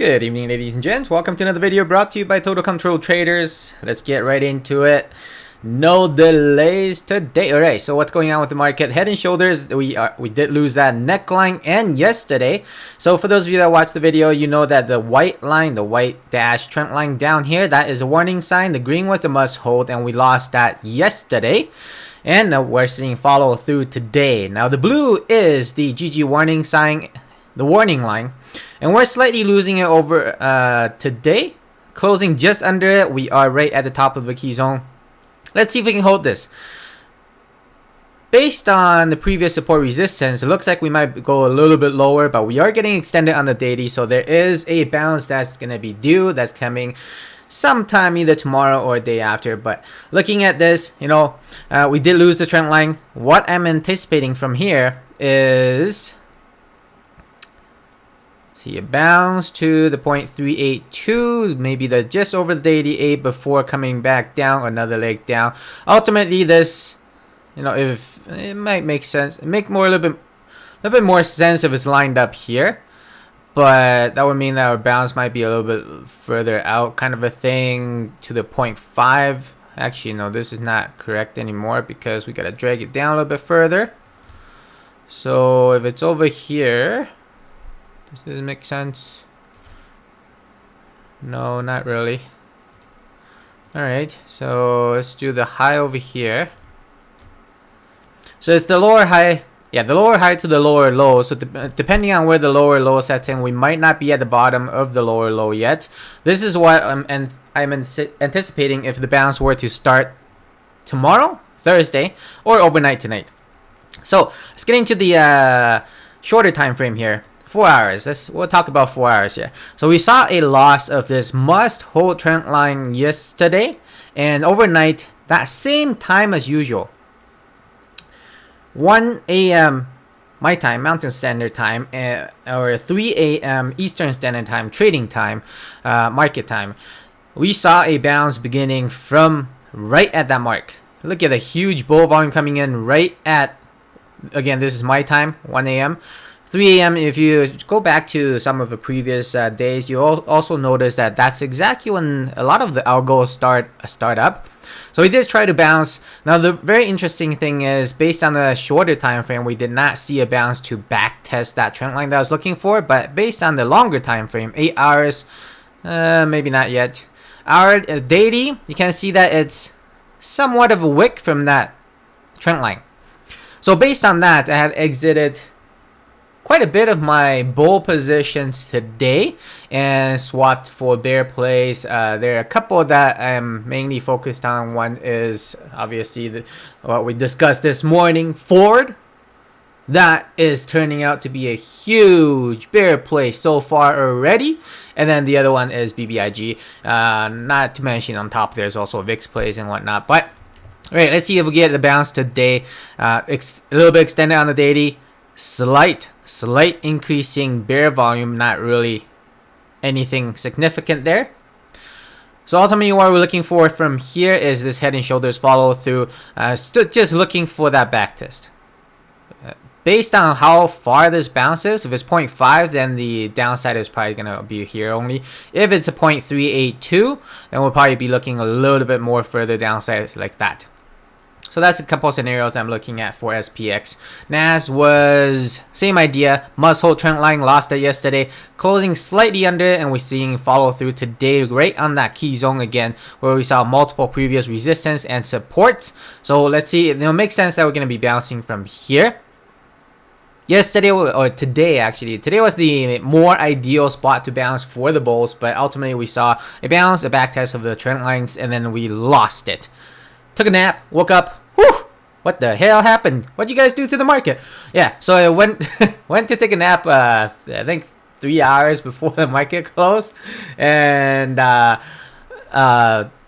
Good evening, ladies and gents. Welcome to another video brought to you by Total Control Traders. Let's get right into it. No delays today. All right, so what's going on with the market? Head and shoulders, we did lose that neckline and yesterday. So for those of you that watched the video, you know that the white line, the white dash trend line down here, that is a warning sign. The green was the must hold, and we lost that yesterday. And we're seeing follow through today. Now the blue is the GG warning sign, the warning line, and we're slightly losing it over today, closing just under it. We are right at the top of the key zone. Let's see if we can hold this. Based on the previous support resistance, it looks like we might go a little bit lower, but we are getting extended on the daily, so there is a bounce that's going to be due, that's coming sometime either tomorrow or day after. But looking at this, you know, we did lose the trend line. What I'm anticipating from here is, see, a bounce to the 0.382, maybe the just over the 88 before coming back down, another leg down. Ultimately, this, you know, if it might make sense, make more a little bit more sense if it's lined up here. But that would mean that our bounce might be a little bit further out, kind of a thing, to the 0.5. Actually, no, this is not correct anymore because we gotta drag it down a little bit further. So if it's over here, does this make sense? No, not really. Alright, so let's do the high over here. So it's the lower high. Yeah, the lower high to the lower low. So depending on where the lower low sets in, we might not be at the bottom of the lower low yet. This is what I'm anticipating if the bounce were to start tomorrow, Thursday, or overnight tonight. So let's get into the shorter time frame here. 4 hours. We'll talk about 4 hours here. So we saw a loss of this must hold trend line yesterday, and overnight, that same time as usual, 1 a.m. my time, Mountain Standard Time, or 3 a.m. Eastern Standard Time, trading time, market time, we saw a bounce beginning from right at that mark. Look at the huge bull volume coming in right at, again, this is my time, 1 a.m. 3 a.m. If you go back to some of the previous days, you also notice that that's exactly when a lot of the algos start up. So we did try to bounce. Now the very interesting thing is, based on the shorter time frame, we did not see a bounce to back test that trend line that I was looking for. But based on the longer time frame, 8 hours, maybe not yet. Our daily, you can see that it's somewhat of a wick from that trend line. So based on that, I have exited quite a bit of my bull positions today and swapped for bear plays. There are a couple that I'm mainly focused on. One is obviously what we discussed this morning, Ford. That is turning out to be a huge bear play so far already. And then the other one is BBIG. Not to mention on top there's also VIX plays and whatnot. But all right, let's see if we get the bounce today. A little bit extended on the daily. Slight increasing bear volume, not really anything significant there. So ultimately what we're looking for from here is this head and shoulders follow through, just looking for that back test. Based on how far this bounces, if it's 0.5, then the downside is probably going to be here only. If it's a 0.382, then we'll probably be looking a little bit more further downside like that. So that's a couple scenarios I'm looking at for SPX. NAS was same idea, must hold trend line, lost it yesterday, closing slightly under it, and we're seeing follow through today right on that key zone again, where we saw multiple previous resistance and supports. So let's see, it'll make sense that we're going to be bouncing from here. Yesterday, or today actually, today was the more ideal spot to bounce for the bulls, but ultimately we saw a bounce, a back test of the trend lines, and then we lost it. Took a nap, woke up. Whew, what the hell happened? What'd you guys do to the market? Yeah, so I went to take a nap, I think 3 hours before the market closed, and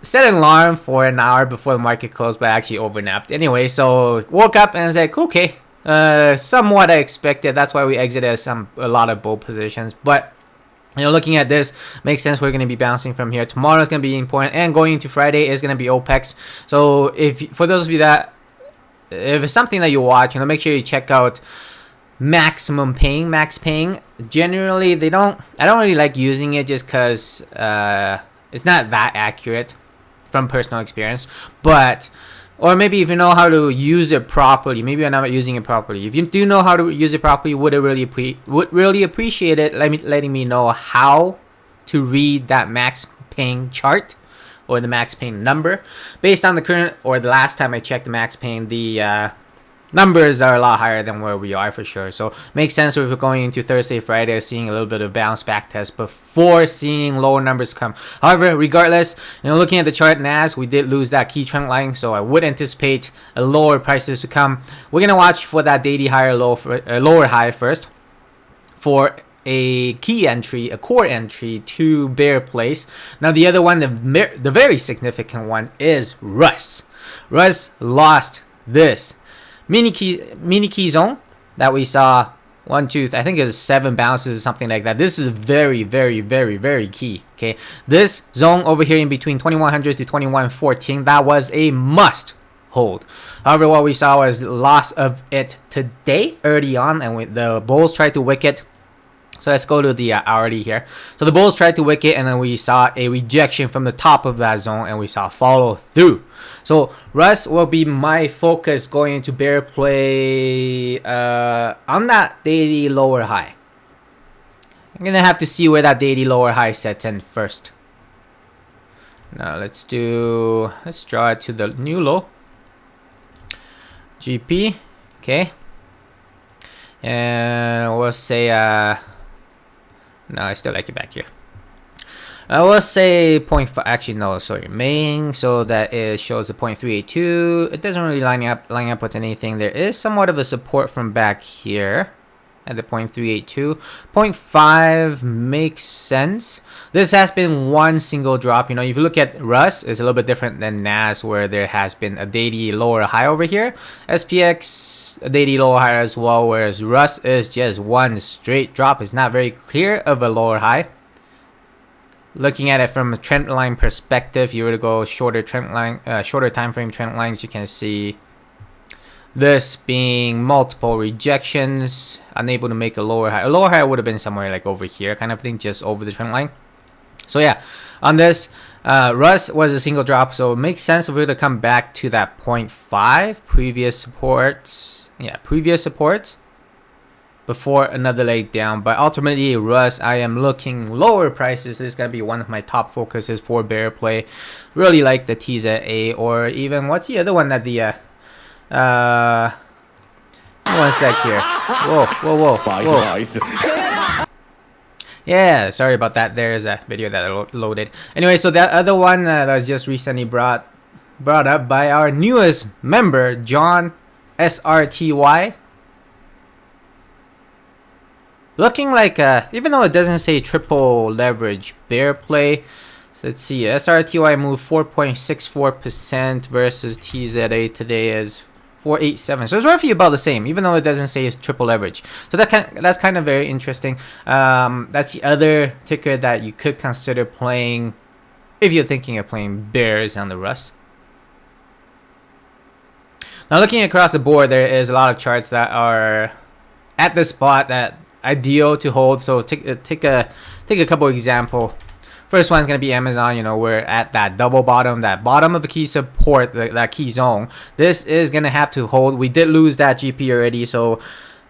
set an alarm for an hour before the market closed, but I actually overnapped. Anyway, so woke up and I was like, okay, somewhat I expected. That's why we exited a lot of bull positions, but you know, looking at this, makes sense. We're going to be bouncing from here. Tomorrow is going to be important, and going into Friday is going to be OPEX. So, for those of you that, if it's something that you watch, you know, make sure you check out maximum paying, max paying. Generally, I don't really like using it just because it's not that accurate from personal experience. But or maybe if you know how to use it properly, maybe you're not using it properly. If you do know how to use it properly, would really appreciate it letting me know how to read that max paying chart or the max paying number. Based on the current or the last time I checked the max paying, the numbers are a lot higher than where we are for sure. So makes sense if we're going into Thursday, Friday, seeing a little bit of bounce back test before seeing lower numbers come. However, regardless, looking at the chart, NAS, we did lose that key trend line, so I would anticipate a lower prices to come. We're gonna watch for that daily higher low, lower high first for a key entry, a core entry to bear place. Now the other one, the very significant one, is Russ. Russ lost this mini key zone that we saw 1, 2, I think it's 7 bounces or something like that. This is very, very, very, very key. Okay, this zone over here in between 2100 to 2114, that was a must hold. However, what we saw was loss of it today early on, and the bulls tried to wick it. So let's go to the hourly here. So the bulls tried to wick it, and then we saw a rejection from the top of that zone, and we saw follow through. So Russ will be my focus going into bear play on that daily lower high. I'm gonna have to see where that daily lower high sets in first. Now let's draw it to the new low. GP, okay, and we'll say no, I still like it back here. I will say 0.5. Actually, no, sorry, main. So that it shows the 0.382. It doesn't really line up with anything. There is somewhat of a support from back here at the 0.382. 0.5 makes sense. This has been one single drop. If you look at Russ, it's a little bit different than NAS, where there has been a daily lower high over here. SPX, a daily lower high as well, whereas Russ is just one straight drop. It's not very clear of a lower high. Looking at it from a trend line perspective, if you were to go shorter time frame trend lines, you can see this being multiple rejections, unable to make a lower high. A lower high would have been somewhere like over here, kind of thing, just over the trend line. So yeah, on this, Russ was a single drop, so it makes sense if we were to come back to that 0.5 previous supports. Yeah, previous supports before another leg down. But ultimately, Russ, I am looking lower prices. This is going to be one of my top focuses for bear play. Really like the TSLA, or even, what's the other one that the one sec here. Whoa. Yeah, sorry about that. There's a video that loaded. Anyway, so that other one that was just recently brought up by our newest member, John SRTY. Looking like, even though it doesn't say triple leverage bear play, so let's see, SRTY moved 4.64% versus TSLA today is 487. So it's roughly about the same, even though it doesn't say it's triple leverage. So that's kind of very interesting. That's the other ticker that you could consider playing if you're thinking of playing bears on the Russ. Now looking across the board, there is a lot of charts that are at the spot that ideal to hold. So take a couple example. First one's gonna be Amazon. We're at that double bottom, that bottom of the key support, that key zone. This is gonna have to hold. We did lose that GP already, so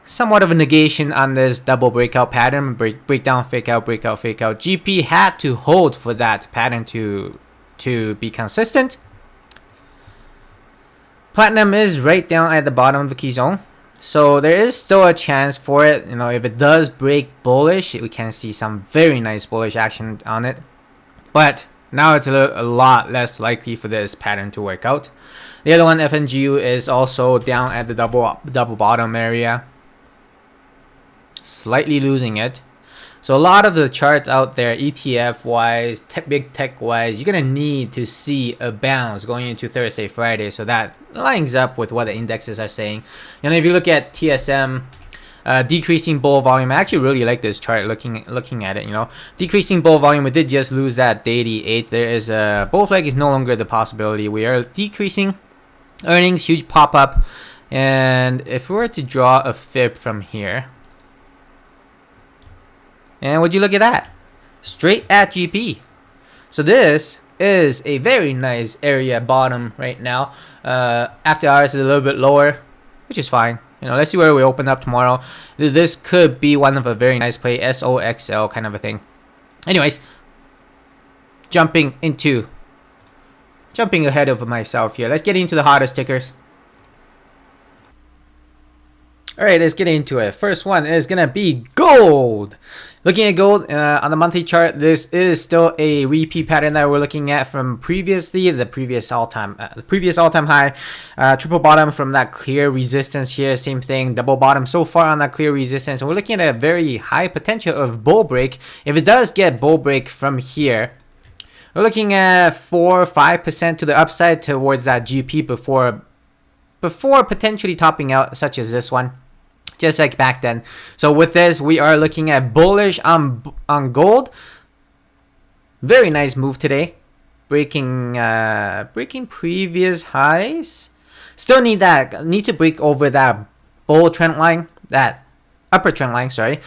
somewhat of a negation on this double breakout pattern. Breakdown, fake out, breakout, fake out. GP had to hold for that pattern to be consistent. Platinum is right down at the bottom of the key zone. So there is still a chance for it. If it does break bullish, we can see some very nice bullish action on it. But now it's a lot less likely for this pattern to work out. The other one, FNGU, is also down at the double bottom area, slightly losing it. So a lot of the charts out there, ETF wise, big tech wise, you're gonna need to see a bounce going into Thursday, Friday. So that lines up with what the indexes are saying. If you look at TSM, decreasing bull volume, I actually really like this chart. Looking at it, decreasing bull volume. We did just lose that daily 8. There is a bull flag is no longer the possibility. We are decreasing earnings, huge pop up. And if we were to draw a fib from here, and would you look at that? Straight at GP. So this is a very nice area bottom right now. After hours is a little bit lower, which is fine. You know, let's see where we open up tomorrow. This could be one of a very nice play, SOXL kind of a thing. Anyways, jumping ahead of myself here. Let's get into the hottest tickers. Alright, let's get into it. First one is gonna be gold. Looking at gold on the monthly chart, this is still a repeat pattern that we're looking at from previously, the previous all-time high. Triple bottom from that clear resistance here, same thing. Double bottom so far on that clear resistance. And we're looking at a very high potential of bull break. If it does get bull break from here, we're looking at 4 or 5% to the upside towards that GP before potentially topping out, such as this one. Just like back then. So with this, we are looking at bullish on gold. Very nice move today, breaking previous highs. Still need to break over that bull trend line, that upper trend line. Sorry,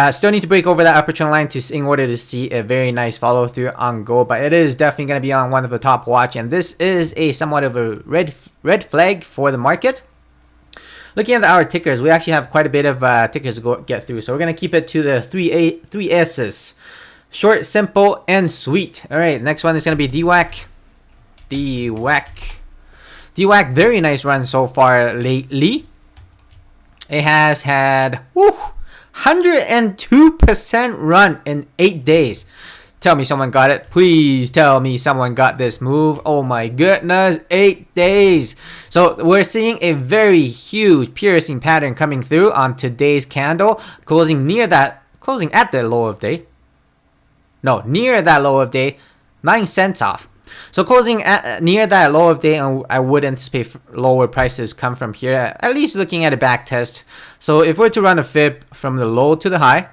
still need to break over that upper trend line in order to see a very nice follow through on gold. But it is definitely going to be on one of the top watch, and this is a somewhat of a red flag for the market. Looking at our tickers, we actually have quite a bit of tickers to get through. So we're going to keep it to the three S's. Short, simple, and sweet. All right, next one is going to be DWAC. DWAC, very nice run so far lately. It has had 102% run in 8 days. Tell me someone got it. Please tell me someone got this move. Oh my goodness, 8 days. So we're seeing a very huge piercing pattern coming through on today's candle, closing at the low of day. No, near that low of day, 9 cents off. So closing near that low of day, and I would anticipate lower prices come from here, at least looking at a back test. So if we're to run a fib from the low to the high,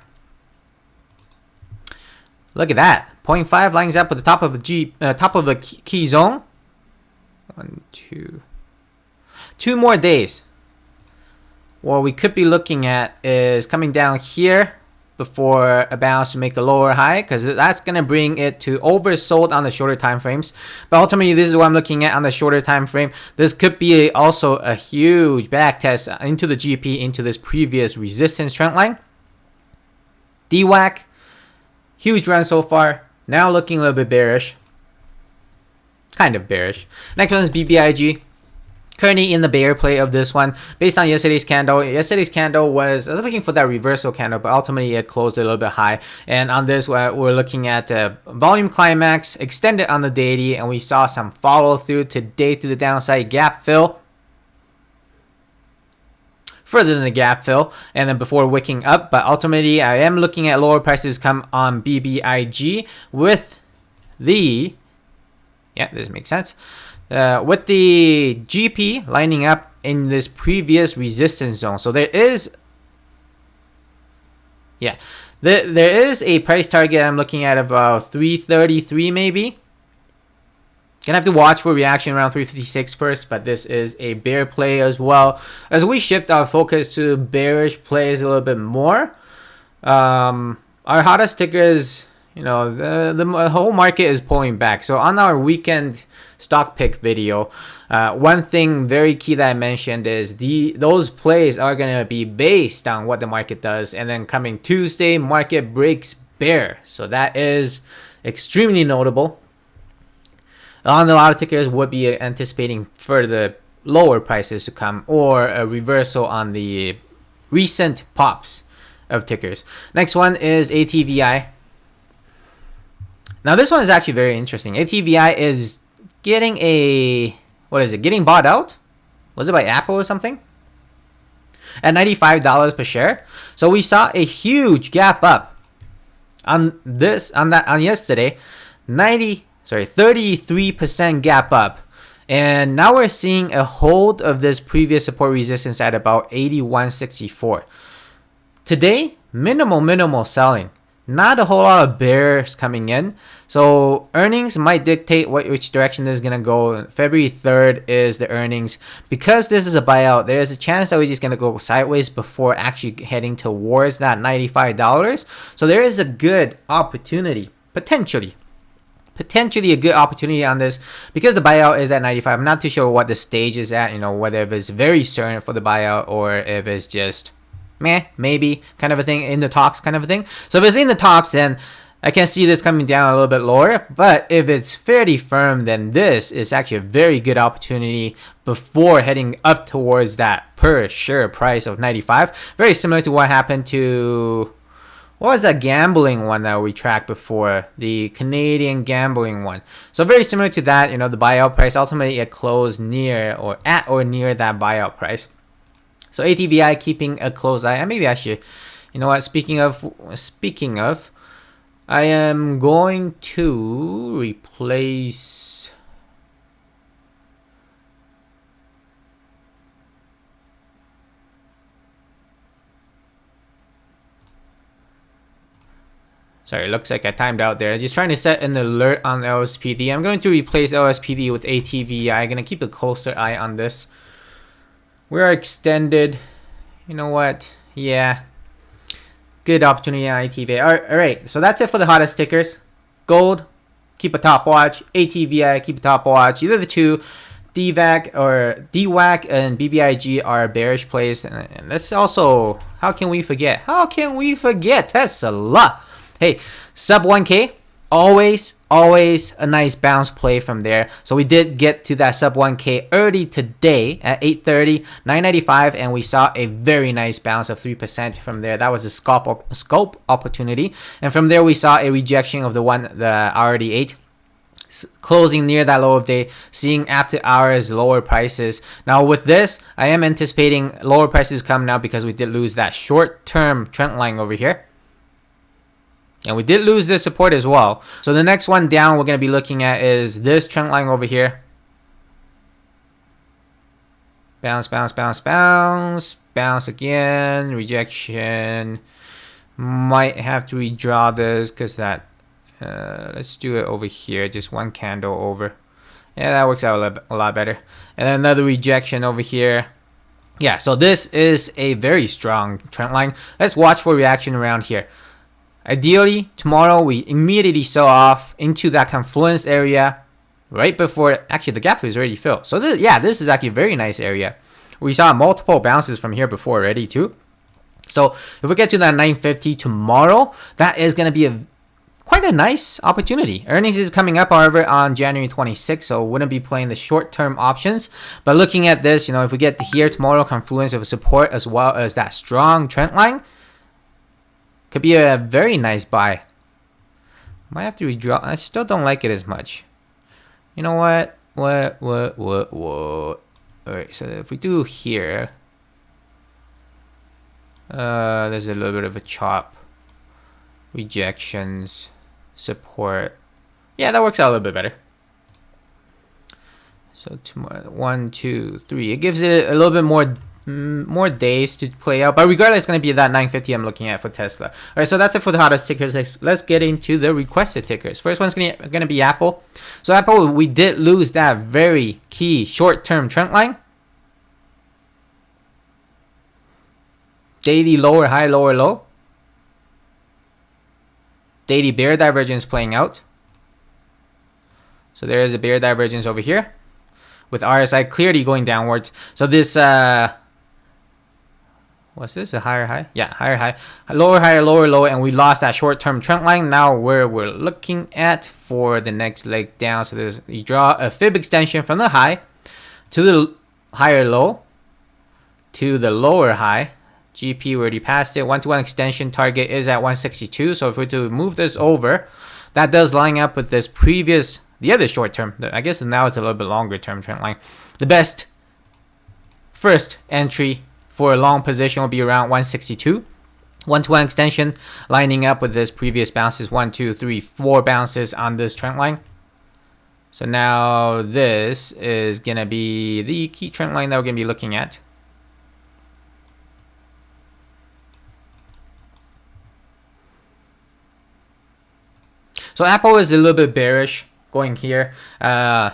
look at that. 0.5 lines up at the top of the key zone. 1, 2. 2 more days. What we could be looking at is coming down here before a bounce to make a lower high, because that's going to bring it to oversold on the shorter time frames. But ultimately, this is what I'm looking at on the shorter time frame. This could be also a huge back test into the GP, into this previous resistance trend line. DWAC, huge run so far. Now looking a little bit bearish. Kind of bearish. Next one is BBIG. Currently in the bear play of this one. Based on yesterday's candle. I was looking for that reversal candle, but ultimately it closed a little bit high. And on this, we're looking at volume climax, extended on the daily, and we saw some follow through today to the downside, gap fill. Further than the gap fill, and then before wicking up. But ultimately, I am looking at lower prices come on BBIG with the, this makes sense, with the GP lining up in this previous resistance zone. So there is, there is a price target I'm looking at about 333 maybe. Gonna have to watch for reaction around 356 first, but this is a bear play as well. As we shift our focus to bearish plays a little bit more, our hottest tickers, the whole market is pulling back. So on our weekend stock pick video, one thing very key that I mentioned is those plays are gonna be based on what the market does, and then coming Tuesday, market breaks bear. So that is extremely notable. On a lot of tickers would be anticipating further lower prices to come, or a reversal on the recent pops of tickers. Next one is ATVI. Now this one is actually very interesting. ATVI is getting getting bought out? Was it by Apple or something? At $95 per share. So we saw a huge gap up on yesterday. 33% gap up, and now we're seeing a hold of this previous support resistance at about 81.64. Today, minimal selling, not a whole lot of bears coming in. So earnings might dictate which direction this is going to go. February 3rd is the earnings. Because this is a buyout, there is a chance that we're just going to go sideways before actually heading towards that $95. So there is a good opportunity, potentially a good opportunity on this because the buyout is at 95. I'm not too sure what the stage is at, whether if it's very certain for the buyout or if it's just meh, maybe kind of a thing, in the talks kind of a thing. So if it's in the talks, then I can see this coming down a little bit lower. But if it's fairly firm, then this is actually a very good opportunity before heading up towards that per share price of 95. Very similar to what happened to, what was that gambling one that we tracked before? The Canadian gambling one. So very similar to that, the buyout price. Ultimately, it closed near or at or near that buyout price. So ATVI keeping a close eye. And maybe I should, speaking of, I am going to replace... Sorry, it looks like I timed out there. Just trying to set an alert on LSPD. I'm going to replace LSPD with ATVI. I'm going to keep a closer eye on this. We're extended. You know what? Yeah. Good opportunity on ATVI. Alright, so that's it for the hottest tickers. Gold, keep a top watch. ATVI, keep a top watch. Either the two, DWAC and BBIG are bearish plays. And that's also, how can we forget? Tesla. Hey, sub 1K, always a nice bounce play from there. So we did get to that sub 1K early today at 8:30, 995, and we saw a very nice bounce of 3% from there. That was a scope opportunity, and from there we saw a rejection of the RD8. Closing near that low of day, seeing after hours lower prices. Now with this, I am anticipating lower prices come now because we did lose that short-term trend line over here. And we did lose this support as well. So the next one down we're going to be looking at is this trend line over here. Bounce, bounce, bounce, bounce. Bounce again. Rejection. Might have to redraw this because that... let's do it over here. Just one candle over. Yeah, that works out a lot better. And then another rejection over here. Yeah, so this is a very strong trend line. Let's watch for reaction around here. Ideally, tomorrow we immediately sell off into that confluence area right before, actually the gap is already filled. So this is actually a very nice area. We saw multiple bounces from here before already too. So if we get to that 950 tomorrow, that is going to be quite a nice opportunity. Earnings is coming up, however, on January 26th, so wouldn't be playing the short-term options. But looking at this, if we get here tomorrow, confluence of support as well as that strong trend line, could be a very nice buy. Might have to redraw. I still don't like it as much. You know what? What? Alright, so if we do here, there's a little bit of a chop. Rejections, support. Yeah, that works out a little bit better. So tomorrow, 1, 2, 3. It gives it a little bit more days to play out, but regardless, it's going to be that 950 I'm looking at for Tesla. All right, so that's it for the hottest tickers. Let's get into the requested tickers. First one's going to be Apple. So Apple, we did lose that very key short-term trend line. Daily lower high, lower low. Daily bear divergence playing out. So there is a bear divergence over here with RSI clearly going downwards. So this what's this, a higher high? Yeah, higher high, lower higher, lower low, and we lost that short-term trend line. Now where we're looking at for the next leg down. So there's, you draw a fib extension from the high to the higher low to the lower high. GP, we already passed it. 1-to-1 extension target is at 162. So if we were to move this over, that does line up with this previous, the other short term. I guess now it's a little bit longer term trend line. The best first entry for a long position will be around 162. 1-to-1 extension lining up with this previous bounces. 1, 2, 3, 4 bounces on this trend line. So now this is going to be the key trend line that we're going to be looking at. So Apple is a little bit bearish going here.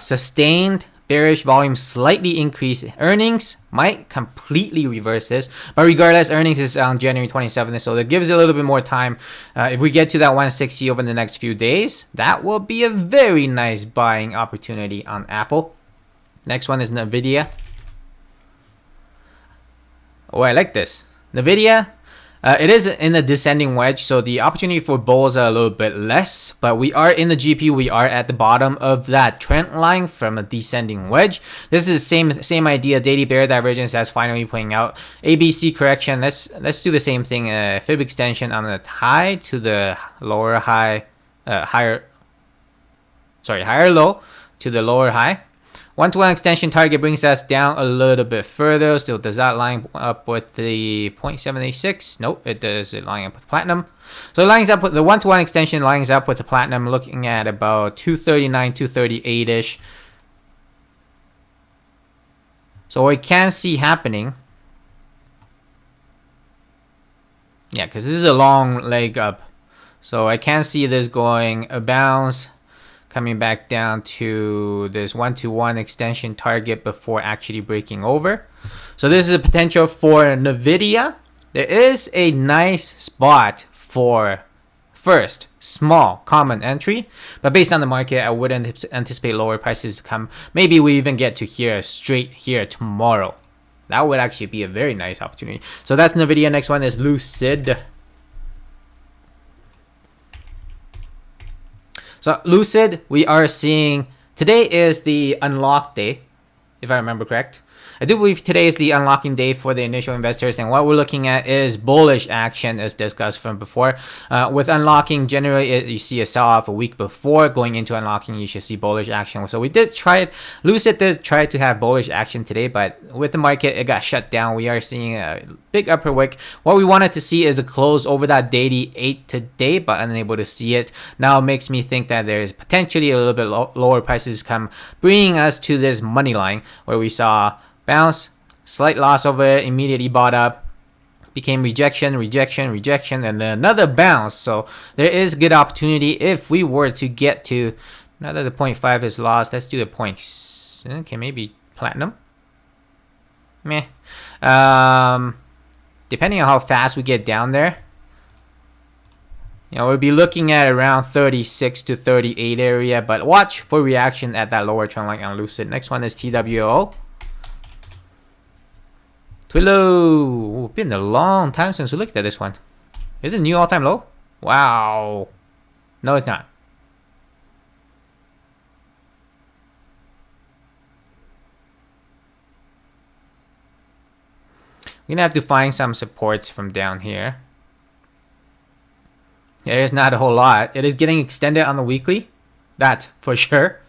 Sustained bearish volume, slightly increased. Earnings might completely reverse this, but regardless, earnings is on January 27th, so that gives it a little bit more time. If we get to that 160 over the next few days, that will be a very nice buying opportunity on Apple. Next one is Nvidia. Oh, I like this. Nvidia, it is in a descending wedge, so the opportunity for bulls are a little bit less, but we are in the GP. We are at the bottom of that trend line from a descending wedge. This is the same idea. Daily bear divergence that's finally playing out. ABC correction. Let's do the same thing. Fib extension on the high to the lower high, higher low to the lower high. 1-to-1 extension target brings us down a little bit further. Still does that line up with the 0.786? Nope, it does. It line up with platinum. So it lines up with the 1-to-1 extension, lines up with the platinum, looking at about 239, 238-ish. So what we can see happening, yeah, because this is a long leg up. So I can see this going a bounce, coming back down to this 1-to-1 extension target before actually breaking over. So this is a potential for Nvidia. There is a nice spot for first small common entry, but based on the market, I wouldn't anticipate lower prices to come. Maybe we even get to here straight here tomorrow. That would actually be a very nice opportunity. So that's Nvidia. Next one is Lucid. So Lucid, we are seeing, today is the unlock day, if I remember correct. I do believe today is the unlocking day for the initial investors, and what we're looking at is bullish action as discussed from before. With unlocking, generally you see a sell-off a week before. Going into unlocking, you should see bullish action. So we did try it. Lucid did try to have bullish action today, but with the market, it got shut down. We are seeing a big upper wick. What we wanted to see is a close over that daily 8 today, but unable to see it. Now it makes me think that there is potentially a little bit lower prices come, bringing us to this money line where we saw bounce, slight loss over it, immediately bought up, became rejection, and then another bounce. So there is good opportunity if we were to get to, now that the 0.5 is lost, let's do the points. Okay, maybe platinum. Meh. Depending on how fast we get down there, we'll be looking at around 36 to 38 area, but watch for reaction at that lower trend line on Lucid. Next one is TWLO. TWLO. Been a long time since we looked at this one. Is it new all-time low? Wow. No, it's not. We're gonna have to find some supports from down here. There's not a whole lot. It is getting extended on the weekly. That's for sure.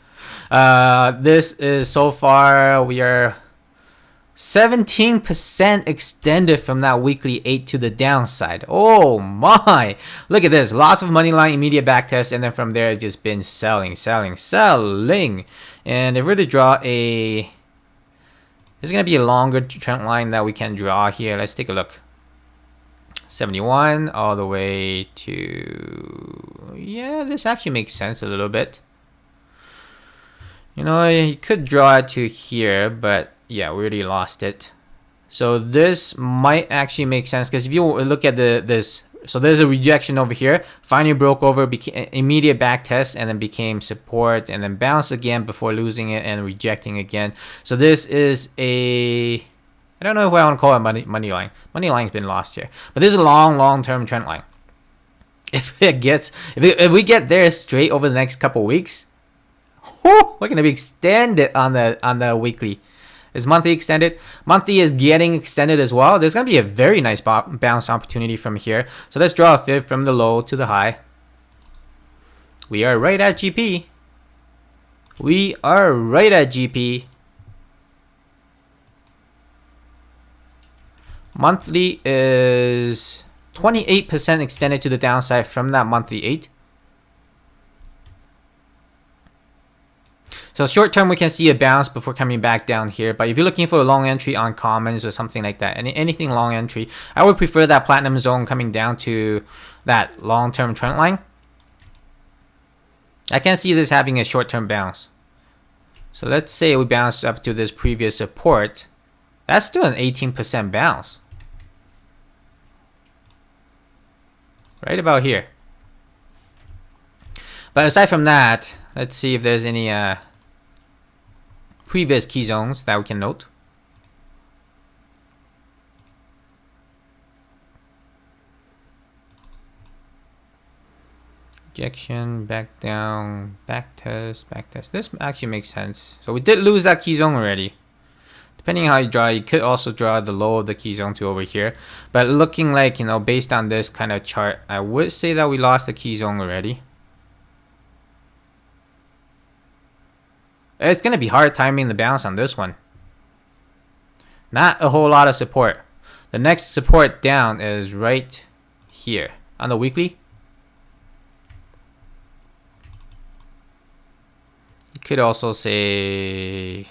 This is so far, we are 17% extended from that weekly 8 to the downside. Oh my, look at this, loss of money line, immediate back test, and then from there it's just been selling. And if we're to draw there's gonna be a longer trend line that we can draw here. Let's take a look. 71 all the way to, yeah, this actually makes sense a little bit. You could draw it to here, but yeah, we already lost it. So this might actually make sense, because if you look at this, so there's a rejection over here, finally broke over, became immediate back test, and then became support, and then bounced again before losing it and rejecting again. So this is a, I don't know if I want to call it money line. Money line's been lost here, but this is a long-term trend line. If we get there straight over the next couple weeks, we're gonna be extended on the weekly. Is monthly extended? Monthly is getting extended as well. There's gonna be a very nice bounce opportunity from here. So let's draw a fib from the low to the high. We are right at GP. Monthly is 28% extended to the downside from that monthly 8. So short term, we can see a bounce before coming back down here. But if you're looking for a long entry on commons or something like that, anything long entry, I would prefer that platinum zone coming down to that long-term trend line. I can't see this having a short-term bounce. So let's say we bounced up to this previous support. That's still an 18% bounce. Right about here. But aside from that, let's see if there's any previous key zones that we can note. Rejection, back down, back test, back test. This actually makes sense. So we did lose that key zone already. Depending on how you draw, you could also draw the low of the key zone to over here. But looking like, you know, based on this kind of chart, I would say that we lost the key zone already. It's going to be hard timing the bounce on this one. Not a whole lot of support. The next support down is right here on the weekly. You could also say,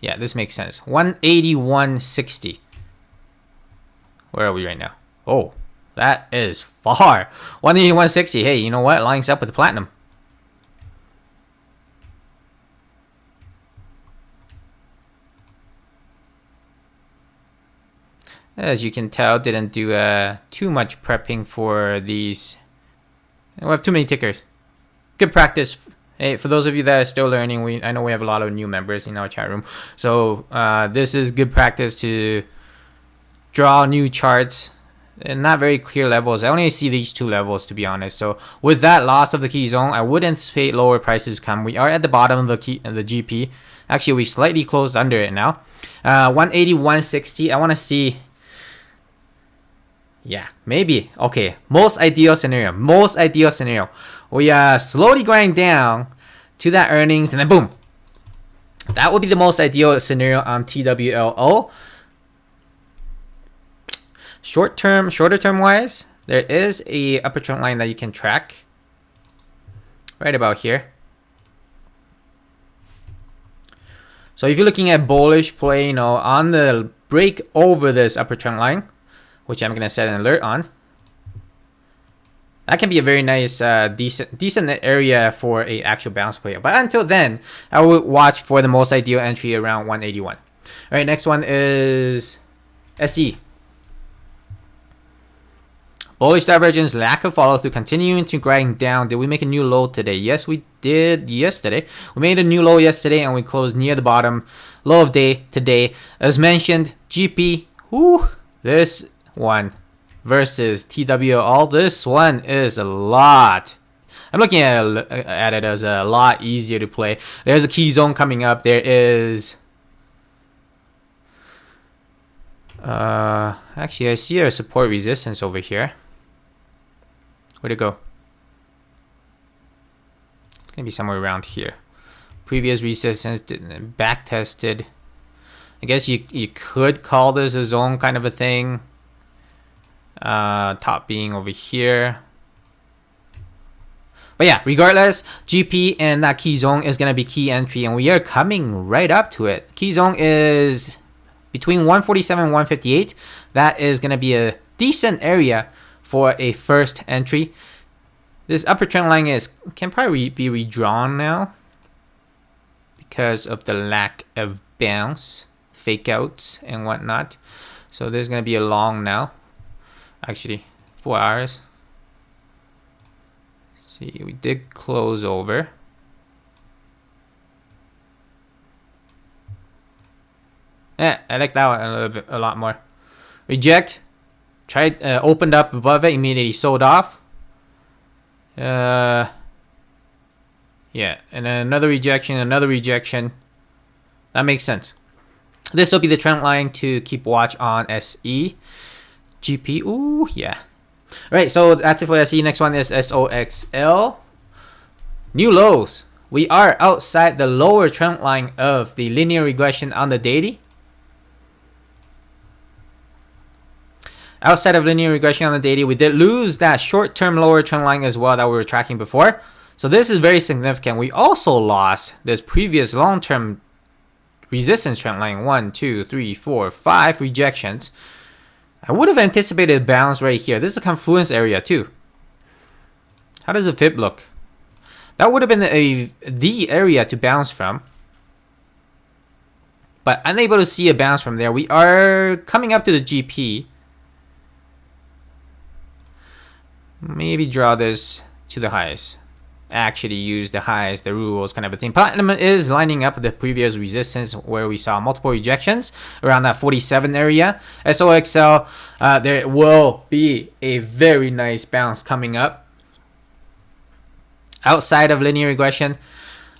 yeah, this makes sense. 181.60. Where are we right now? Oh, that is far. 181.60. Hey, you know what? Lines up with the platinum. As you can tell, didn't do too much prepping for these. We have too many tickers. Good practice. Hey, for those of you that are still learning, I know we have a lot of new members in our chat room. So this is good practice to draw new charts and not very clear levels. I only see these two levels, to be honest. So with that loss of the key zone, I would anticipate lower prices come. We are at the bottom of the GP. Actually, we slightly closed under it now. 181.60. I want to see. Yeah, maybe. Okay, most ideal scenario. Most ideal scenario. We slowly grind down to that earnings and then boom. That would be the most ideal scenario on TWLO. Shorter term wise, there is a upper trend line that you can track. Right about here. So if you're looking at bullish play, you know, on the break over this upper trend line, which I'm gonna set an alert on. That can be a very nice, decent area for a actual bounce play. But until then, I will watch for the most ideal entry around 181. All right, next one is SE. Bullish divergence, lack of follow through, continuing to grind down. Did we make a new low today? Yes, we did yesterday. We made a new low yesterday and we closed near the bottom. Low of day today. As mentioned, GP. This one versus TWLO. This one is a lot. I'm looking at it as a lot easier to play. There's a key zone coming up. There is actually I see a support resistance over here. Where'd it go? It's gonna be somewhere around here. Previous resistance back tested. I guess you could call this a zone kind of a thing. Top being over here. But yeah, regardless, GP and that key zone is going to be key entry, and we are coming right up to it. Key zone is between 147 and 158. That is going to be a decent area for a first entry. This upper trend line can probably be redrawn now because of the lack of bounce, fake outs, and whatnot. So there's going to be a long now. Actually, 4 hours. See, we did close over. Yeah, I like that one a lot more. Reject. Tried, opened up above it, immediately sold off. Yeah, and then another rejection. That makes sense. This will be the trend line to keep watch on SE. GP, ooh, yeah. All right, so that's it for SE. Next one is SOXL. New lows. We are outside the lower trend line of the linear regression on the daily. Outside of linear regression on the daily, we did lose that short-term lower trend line as well that we were tracking before. So this is very significant. We also lost this previous long-term resistance trend line. 1, 2, 3, 4, 5 rejections. I would have anticipated a bounce right here. This is a confluence area too. How does the fib look? That would have been the area to bounce from. But unable to see a bounce from there. We are coming up to the GP. Maybe draw this to the highs. Actually use the highs, the rules, kind of a thing. Platinum is lining up with the previous resistance where we saw multiple rejections around that 47 area. SOXL, there will be a very nice bounce coming up. Outside of linear regression,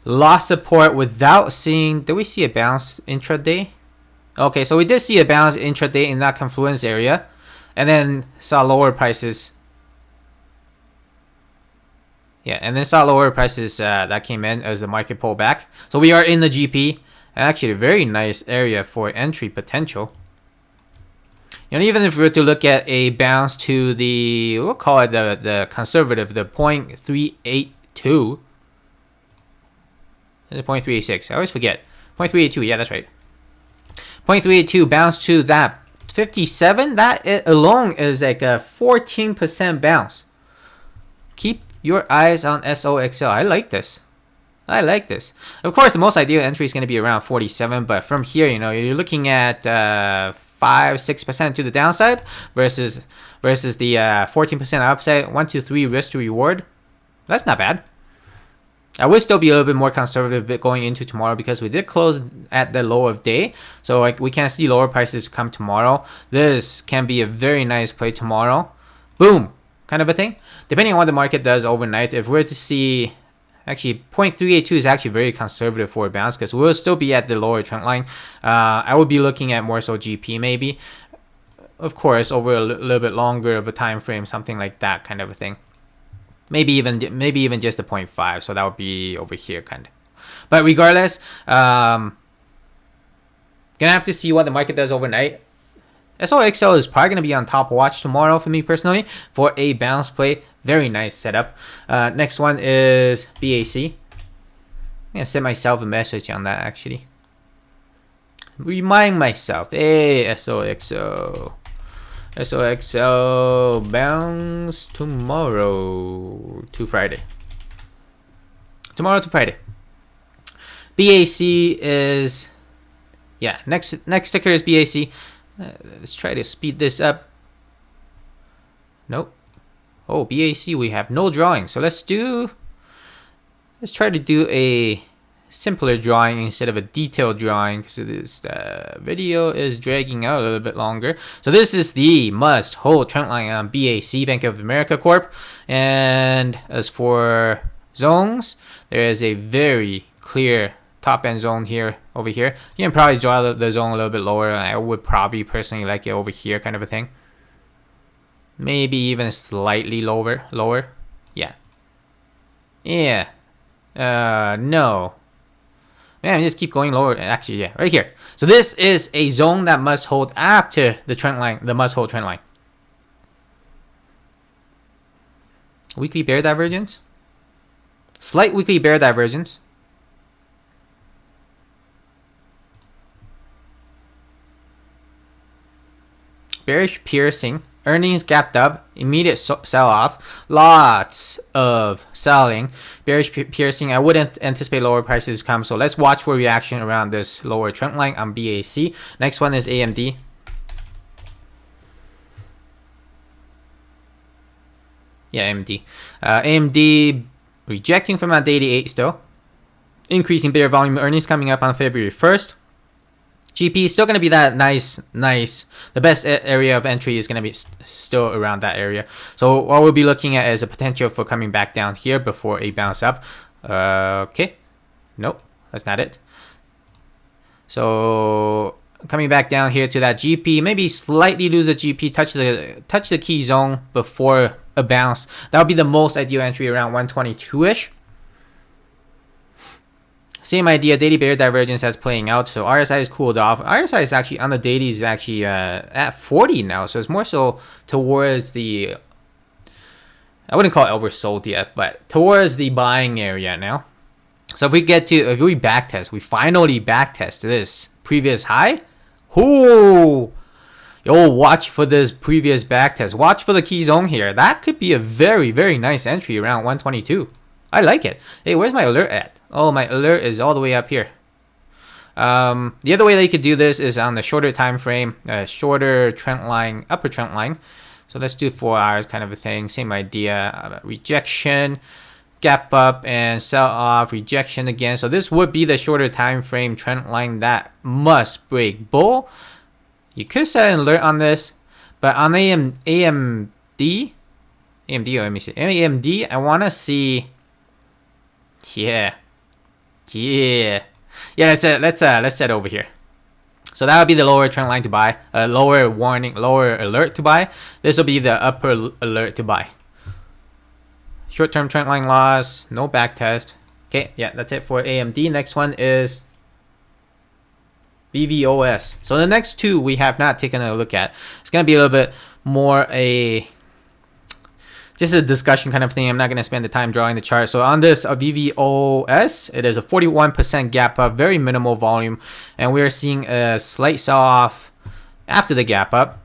lost support without seeing. Did we see a bounce intraday? Okay, so we did see a bounce intraday in that confluence area, and then saw lower prices. Yeah, and then saw lower prices that came in as the market pulled back. So we are in the GP. Actually, a very nice area for entry potential. You know, even if we were to look at a bounce to the, we'll call it the conservative, the 0.382. The 0.386. I always forget. 0.382. Yeah, that's right. 0.382 bounce to that 57. That alone is like a 14% bounce. Keep your eyes on SOXL. I like this. I like this. Of course, the most ideal entry is going to be around 47, but from here, you know, you're looking at 5-6% to the downside versus the 14% upside. 1 to 3 risk to reward. That's not bad. I would still be a little bit more conservative going into tomorrow because we did close at the low of day, so like we can't see lower prices come tomorrow. This can be a very nice play tomorrow. Boom, kind of a thing. Depending on what the market does overnight, if we're to see, actually 0.382 is actually very conservative for a bounce because we'll still be at the lower trend line. I would be looking at more so GP maybe, of course, over a little bit longer of a time frame, something like that kind of a thing. Maybe even just the 0.5, so that would be over here kind of. But regardless, gonna have to see what the market does overnight. SOXL is probably gonna be on top watch tomorrow for me personally for a bounce play. Very nice setup. Next one is BAC. I'm gonna send myself a message on that actually. Remind myself. Hey, SOXL. SOXL bounce tomorrow to Friday. Tomorrow to Friday. BAC is, yeah, next ticker is BAC. Let's try to speed this up. Nope. Oh, BAC, we have no drawing. So let's try to do a simpler drawing instead of a detailed drawing because this video is dragging out a little bit longer. So this is the must hold trend line on BAC, Bank of America Corp. And as for zones, there is a very clear top end zone here over here. You can probably draw the zone a little bit lower. I would probably personally like it over here kind of a thing. Maybe even slightly lower. Yeah. No. Man, just keep going lower. Actually, yeah, right here. So this is a zone that must hold after the trend line, the must hold trend line. Weekly bear divergence. Slight weekly bear divergence. Bearish piercing. Earnings gapped up, immediate sell-off, lots of selling, bearish piercing. I wouldn't anticipate lower prices come, so let's watch for reaction around this lower trend line on BAC. Next one is AMD. Yeah, AMD. AMD rejecting from that 88 still. Increasing bear volume, earnings coming up on February 1st. GP is still going to be that nice. The best area of entry is going to be still around that area. So what we'll be looking at is a potential for coming back down here before a bounce up. Okay. Nope, that's not it. So coming back down here to that GP, maybe slightly lose a GP, touch the key zone before a bounce. That would be the most ideal entry around 122-ish. Same idea, daily bear divergence that's playing out. So RSI is cooled off. RSI is actually on the daily is actually at 40 now. So it's more so towards the, I wouldn't call it oversold yet, but towards the buying area now. So if we backtest, we finally backtest this previous high. Ooh, Oh, watch for this previous back test. Watch for the key zone here. That could be a very, very nice entry around 122. I like it. Hey, where's my alert at? Oh, my alert is all the way up here. The other way that you could do this is on the shorter time frame, shorter trend line, upper trend line. So let's do 4 hours kind of a thing. Same idea. Rejection, gap up, and sell off. Rejection again. So this would be the shorter time frame trend line that must break bull. You could set an alert on this, but on AMD, or let me see, AMD, I want to see, let's set over here. So that would be the lower trend line to buy, lower warning, lower alert to buy. This will be the upper alert to buy. Short-term trend line loss, no back test. Okay, yeah, that's it for AMD. Next one is VVOS. So the next two we have not taken a look at. It's going to be a little bit more just a discussion kind of thing. I'm not going to spend the time drawing the chart. So on this VVOS, it is a 41% gap up, very minimal volume. And we're seeing a slight sell-off after the gap up.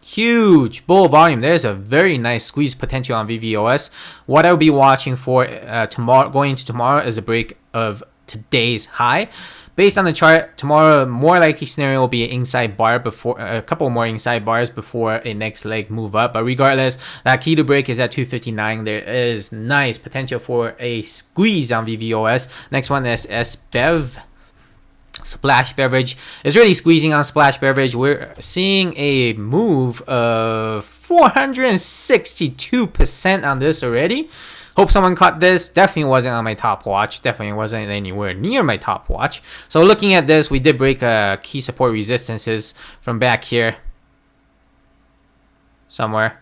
Huge bull volume. There's a very nice squeeze potential on VVOS. What I'll be watching for tomorrow, going into tomorrow, is a break of today's high. Based on the chart, tomorrow more likely scenario will be an inside bar before a couple more inside bars before a next leg move up. But regardless, that key to break is at 259. There is nice potential for a squeeze on VVOS. Next one is SBEV. Splash Beverage is really squeezing on Splash Beverage. We're seeing a move of 462% on this already. Hope someone caught this. Definitely wasn't on my top watch. Definitely wasn't anywhere near my top watch. So looking at this, we did break key support resistances from back here somewhere.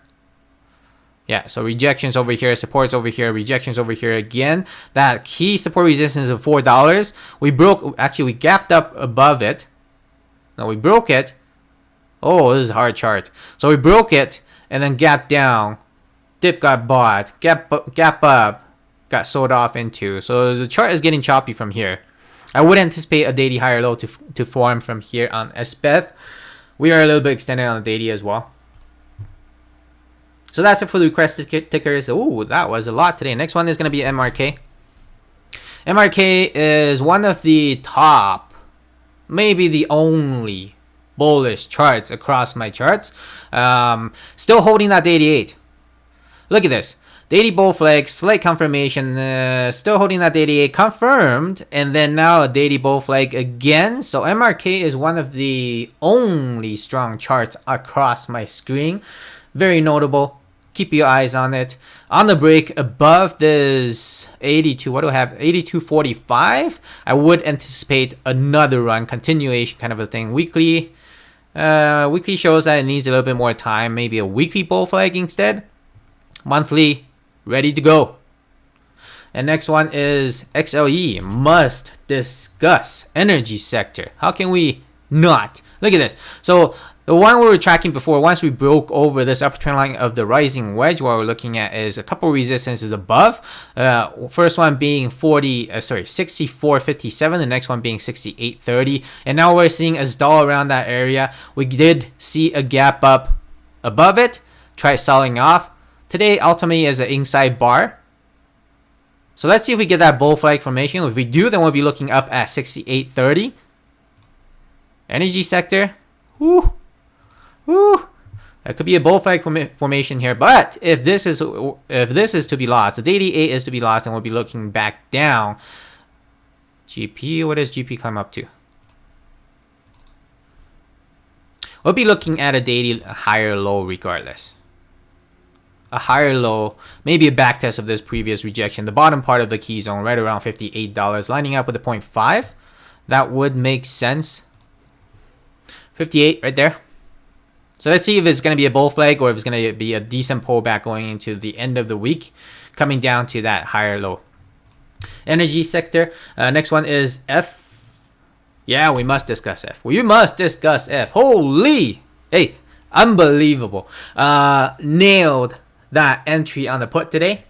Yeah, so rejections over here, supports over here, rejections over here again. That key support resistance of $4. We broke, actually we gapped up above it. No, we broke it. Oh, this is a hard chart. So we broke it and then gapped down. Dip got bought, gap up, got sold off into. So the chart is getting choppy from here. I would anticipate a daily higher low to form from here on SBEV. We are a little bit extended on the daily as well. So that's it for the requested tickers. Ooh, that was a lot today. Next one is going to be MRK. MRK is one of the top, maybe the only bullish charts across my charts. Still holding that 88. Look at this. Daily bull flag, slight confirmation, still holding that 88, confirmed, and then now a daily bull flag again. So MRK is one of the only strong charts across my screen. Very notable. Keep your eyes on it. On the break above this 82, what do I have? 82.45. I would anticipate another run, continuation kind of a thing. Weekly shows that it needs a little bit more time. Maybe a weekly bull flag instead. Monthly, ready to go. And next one is XLE. Must discuss energy sector. How can we not? Look at this. So the one we were tracking before, once we broke over this upper trend line of the rising wedge, what we're looking at is a couple resistances above. First one being 64.57. The next one being 68.30. And now we're seeing a stall around that area. We did see a gap up above it. Try selling off. Today, ultimately, is an inside bar. So let's see if we get that bull flag formation. If we do, then we'll be looking up at 68.30. Energy sector. Woo. That could be a bull flag formation here. But if this is to be lost, the daily 8 is to be lost, and we'll be looking back down. GP, what does GP come up to? We'll be looking at a daily higher low regardless. A higher low, maybe a back test of this previous rejection. The bottom part of the key zone, right around $58, lining up with a 0.5. That would make sense. 58 right there. So let's see if it's going to be a bull flag or if it's going to be a decent pullback going into the end of the week, coming down to that higher low. Energy sector. Next one is F. Yeah, we must discuss F. We must discuss F. Holy, hey, unbelievable. Nailed that entry on the put today,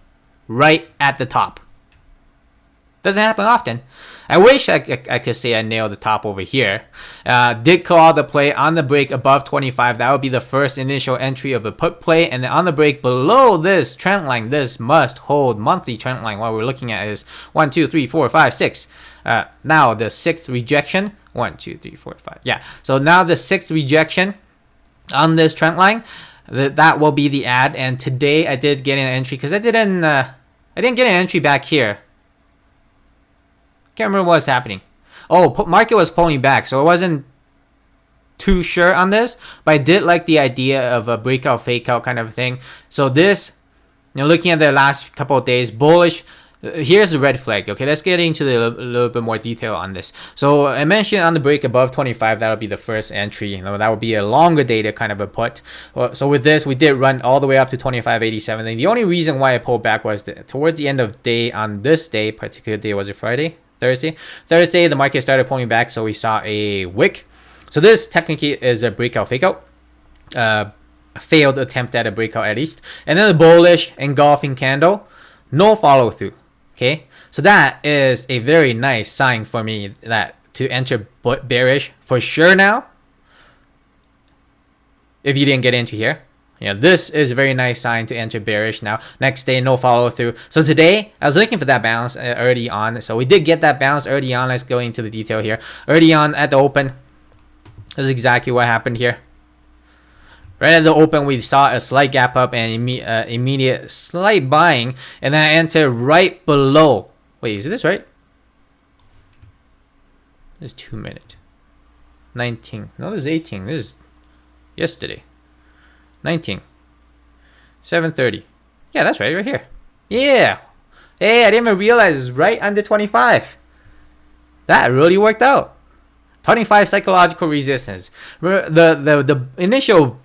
right at the top. Doesn't happen often. I wish I could say I nailed the top over here. Did call the play on the break above 25. That would be the first initial entry of the put play. And then on the break below this trend line, this must hold monthly trend line. What we're looking at is 1, 2, 3, 4, 5, 6. Now the sixth rejection. 1, 2, 3, 4, 5. Yeah. So now the sixth rejection on this trend line. That will be the ad. And today I did get an entry because I didn't get an entry back here. Can't remember what's happening. Oh, market was pulling back, so I wasn't too sure on this, but I did like the idea of a breakout, fake out kind of thing. So this, looking at the last couple of days, bullish. Here's the red flag. Okay, let's get into a little bit more detail on this. So I mentioned on the break above 25, that'll be the first entry. That would be a longer data kind of a put. So with this, we did run all the way up to 25.87. And the only reason why I pulled back was towards the end of the day on this day, particular day, was it Friday? Thursday, the market started pulling back, so we saw a wick. So this technically is a breakout fake out, a failed attempt at a breakout at least, and then the bullish engulfing candle, no follow through. Okay, so that is a very nice sign for me that to enter bearish for sure now. If you didn't get into here. Yeah, this is a very nice sign to enter bearish now. Next day, no follow through. So today, I was looking for that bounce early on. So we did get that bounce early on. Let's go into the detail here. Early on at the open, this is exactly what happened here. Right at the open, we saw a slight gap up and immediate slight buying. And then I entered right below. Wait, is this right? This is 2 minute. 19. No, this is 18. This is yesterday. 19. 7:30. Yeah, that's right here. Yeah. Hey, I didn't even realize it's right under 25. That really worked out. 25 psychological resistance. The initial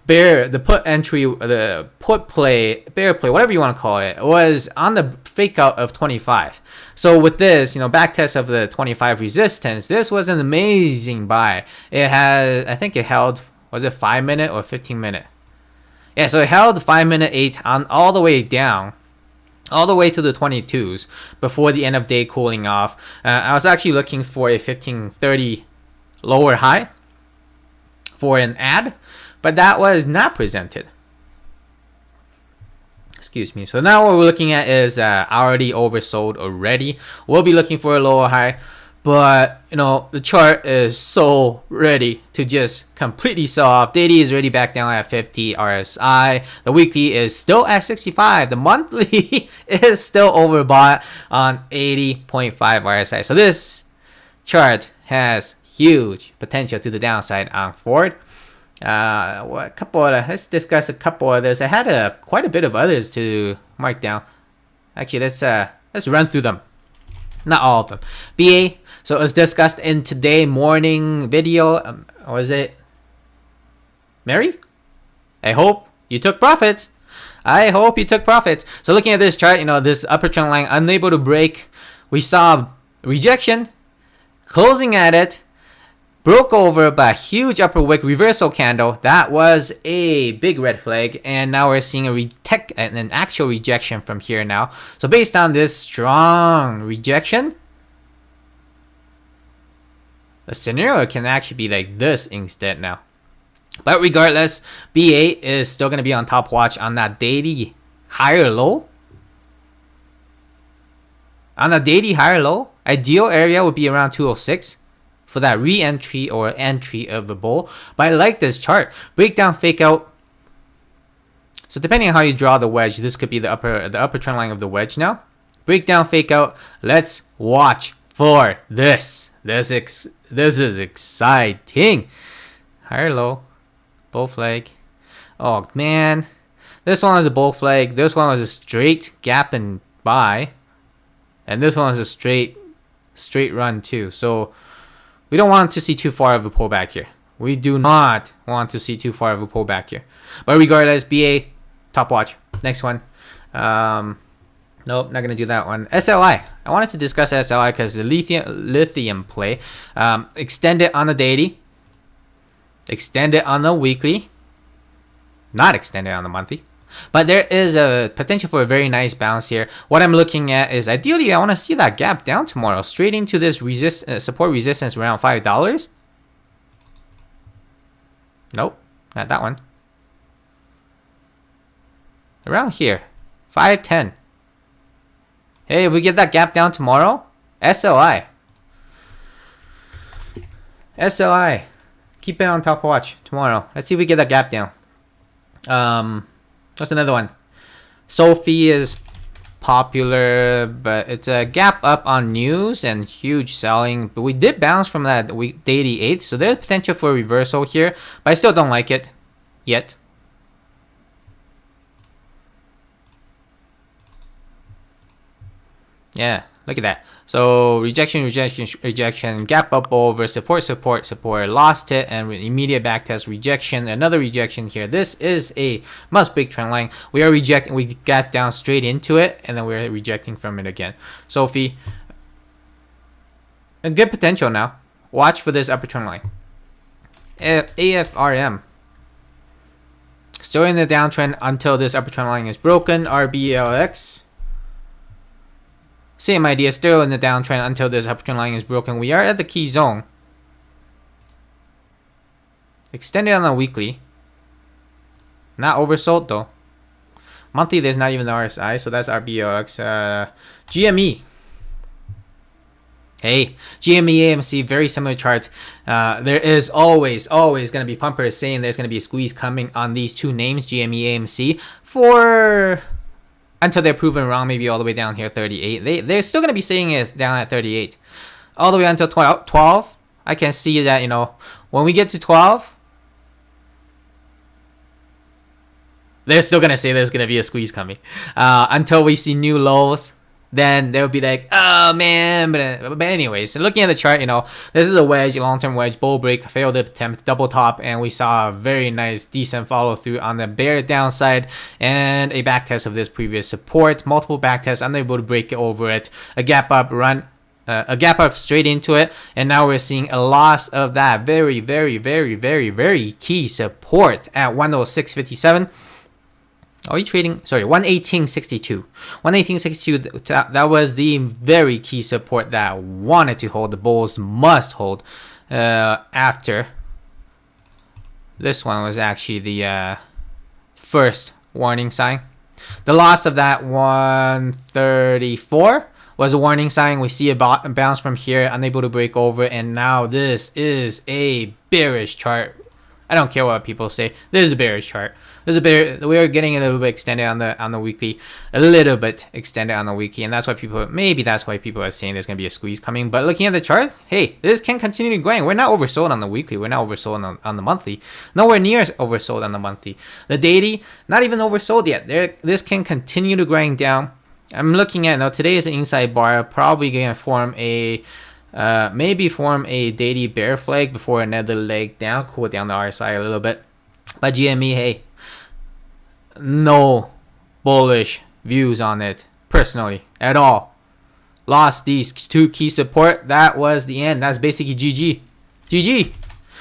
bear, the put entry, the put play, bear play, whatever you want to call it, was on the fake out of 25. So with this, back test of the 25 resistance, this was an amazing buy. It had, I think it held, was it 5 minute or 15 minute? Yeah, so it held 5 minute 8 on all the way down, all the way to the 22s before the end of day cooling off. I was actually looking for a 1530 lower high for an ad, but that was not presented. Excuse me. So now what we're looking at is already oversold already. We'll be looking for a lower high. But, the chart is so ready to just completely sell off. Daily is already back down at 50 RSI. The weekly is still at 65. The monthly is still overbought on 80.5 RSI. So this chart has huge potential to the downside on forward. Let's discuss a couple others. I had quite a bit of others to mark down. Actually, let's run through them. Not all of them. BA. So as discussed in today morning video, was it Mary? I hope you took profits. So looking at this chart, this upper trend line unable to break. We saw rejection, closing at it, broke over by a huge upper wick reversal candle. That was a big red flag, and now we're seeing an actual rejection from here now. So based on this strong rejection, the scenario can actually be like this instead now. But regardless, BA is still going to be on top watch on that daily higher low. On a daily higher low, ideal area would be around 206 for that re-entry or entry of the bull. But I like this chart. Breakdown, fake out. So depending on how you draw the wedge, this could be the upper trend line of the wedge now. Breakdown, fake out. Let's watch for this. This is exciting. Higher low, bull flag. Oh man, this one was a bull flag. This one was a straight gap and buy, and this one was a straight run too. So we don't want to see too far of a pullback here. We do not want to see too far of a pullback here. But regardless, BA top watch. Next one. Nope, not gonna do that one. SLI. I wanted to discuss SLI because the lithium play. Extend it on the daily. Extend it on the weekly. Not extend it on the monthly. But there is a potential for a very nice bounce here. What I'm looking at is ideally I want to see that gap down tomorrow, straight into this support resistance around $5. Nope, not that one. Around here, 510. Hey, if we get that gap down tomorrow, SLI. SLI. Keep it on top of watch tomorrow. Let's see if we get that gap down. What's another one? SOFI is popular, but it's a gap up on news and huge selling. But we did bounce from that week day 88, so there's potential for a reversal here. But I still don't like it yet. Yeah, look at that. So rejection, rejection, rejection, gap up over, support, support, support, lost it, and immediate back test, rejection, another rejection here. This is a must break trend line. We are rejecting, we gap down straight into it, and then we're rejecting from it again. SOFI, a good potential now. Watch for this upper trend line. AFRM, still in the downtrend until this upper trend line is broken. RBLX, same idea, still in the downtrend until this uptrend line is broken. We are at the key zone. Extended on the weekly. Not oversold though. Monthly, there's not even the RSI, so that's RBLX. GME. Hey, GME, AMC, very similar chart. There is always going to be pumpers saying there's going to be a squeeze coming on these two names, GME, AMC, for until they're proven wrong, maybe all the way down here, 38. They're still going to be saying it down at 38. All the way until 12. I can see that, you know, when we get to 12, they're still going to say there's going to be a squeeze coming. Until we see new lows, then they'll be like, oh man. But anyways, so looking at the chart, you know, this is a wedge, long-term wedge, bull break, failed attempt, double top, and we saw a very nice, decent follow through on the bear downside and a back test of this previous support, multiple back tests, unable to break over it, a gap up run, a gap up straight into it, and now we're seeing a loss of that very, very, very, very, very key support at 106.57. Are we trading? Sorry, 118.62. 118.62. That was the very key support that I wanted to hold. The bulls must hold. After this one was actually the first warning sign. The loss of that 134 was a warning sign. We see a bounce from here, unable to break over, and now this is a bearish chart. I don't care what people say. This is a bearish chart. This is a bear. We are getting a little bit extended on the weekly, a little bit extended on the weekly, and that's why people, maybe that's why people are saying there's gonna be a squeeze coming. But looking at the chart, hey, this can continue going. We're not oversold on the weekly. We're not oversold on the monthly. Nowhere near oversold on the monthly. The daily, not even oversold yet. This can continue to grind down. I'm looking at now. Today is an inside bar. Probably gonna form a. Maybe form a daily bear flag before another leg down, cool down the RSI a little bit. But GME, hey, no bullish views on it personally at all. Lost these two key support. That was the end. That's basically GG. GG.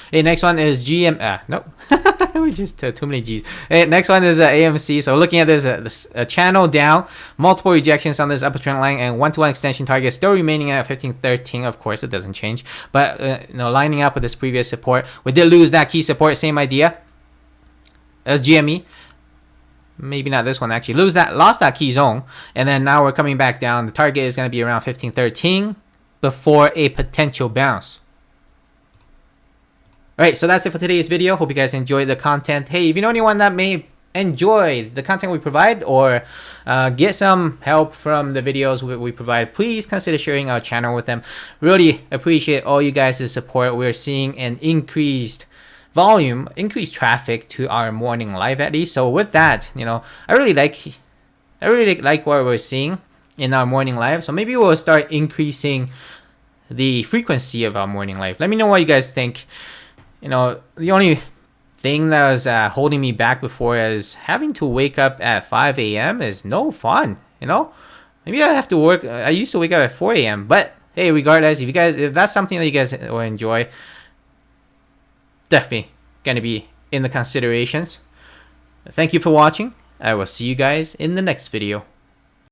Hey, next one is nope. We just too many G's. Hey, next one is AMC. So looking at this, a channel down, multiple rejections on this upper trend line, and 1-to-1 extension target still remaining at 1513. Of course, it doesn't change, but you know, lining up with this previous support, we did lose that key support. Same idea as GME. Maybe not this one actually. Lost that key zone, and then now we're coming back down. The target is going to be around 1513 before a potential bounce. Alright, so that's it for today's video. Hope you guys enjoyed the content. Hey, if you know anyone that may enjoy the content we provide or get some help from the videos we provide, please consider sharing our channel with them. Really appreciate all you guys' support. We're seeing an increased volume, increased traffic to our morning live at least. So with that, you know, I really like what we're seeing in our morning live. So maybe we'll start increasing the frequency of our morning live. Let me know what you guys think. You know, the only thing that was holding me back before is having to wake up at 5 a.m. is no fun, you know? Maybe I have to work. I used to wake up at 4 a.m. But hey, regardless, if that's something that you guys will enjoy, definitely going to be in the considerations. Thank you for watching. I will see you guys in the next video.